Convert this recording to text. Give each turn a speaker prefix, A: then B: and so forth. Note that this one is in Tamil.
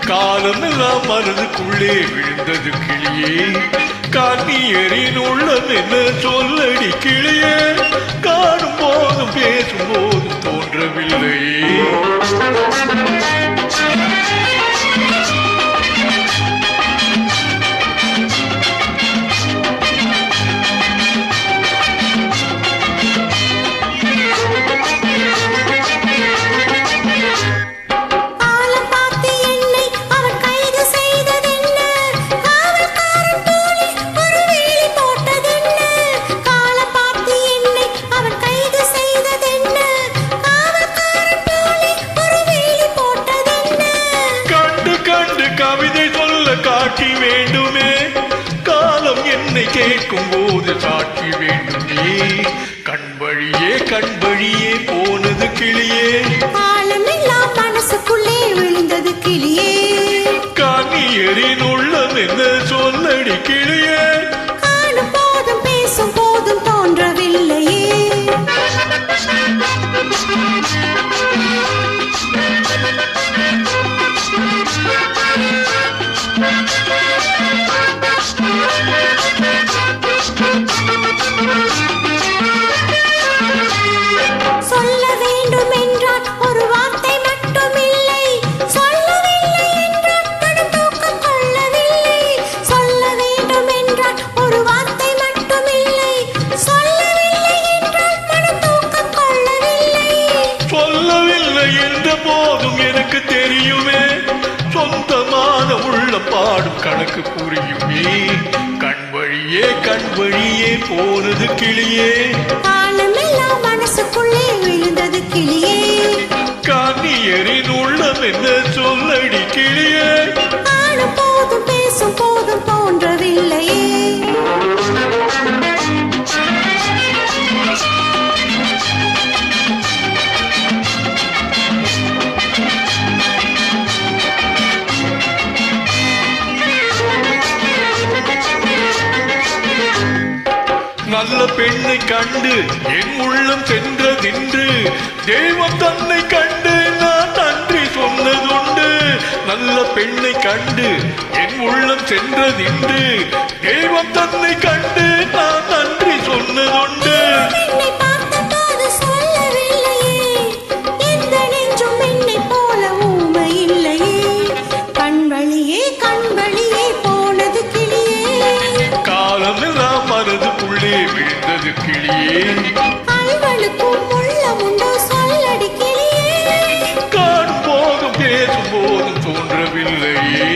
A: காலமெல்லாம் மனதுக்குள்ளே விழுந்தது கிளியே காணியரின் உள்ளம் என்ன சொல்லடி கிளியே காணும் போதும் பேசும் போதும் தோன்றவில்லையே கவிதை சொல்ல காட்சி வேண்டுமே காலம் என்னை கேட்கும் போது சாட்சி வேண்டுமே கண் வழியே போனது கிளியே
B: காலமெல்லாம் மனசுக்குள்ளே விழுந்தது கிளியே
A: காணியரின் உள்ளம் என்ன சொல்லடி கிளியே
B: காணும் போதும் பேசும் போதும் தோன்றவில்லையே சொல்ல வேண்டும் என்றால் ஒரு வார்த்தை மட்டும் இல்லை சொல்லவில்லை என்றால் மனம் தூக்கம் கொள்ளவில்லை சொல்ல வேண்டும் என்றால் ஒரு வார்த்தை மட்டும் இல்லை சொல்லவில்லை என்றால் மனம் தூக்கம் கொள்ளவில்லை
A: சொல்லவில்லை என்ற போதும் எனக்கு தெரியுமே சொந்தமான உள்ள பாடும் கணக்கு புரியுமே கண் வழியே போனது கிளியே
B: காலமெல்லாம் மனசுக்குள்ளே விழுந்தது கிளியே
A: காணியரின் உள்ளம் என்ன சொல்லடி கிளியே
B: காணும் போதும் பேசும் போதும் தோன்றவில்லையே
A: நல்ல பெண்ணை கண்டு என் உள்ளம் சென்றதின்று தெய்வம் தன்னை கண்டு நான் நன்றி சொன்னதுண்டு நல்ல பெண்ணை கண்டு என் உள்ளம் சென்றதின்று தெய்வம் தன்னை கண்டு நான் நன்றி சொன்னதுண்டு காலமெல்லாம் மனதுக்குள்ளே விழுந்தது கிளியே
B: கல்வனுக்கும் உள்ளமுண்டோ சொல்லடி கிளியே
A: காணும் போதும் பேசும் போதும் தோன்றவில்லையே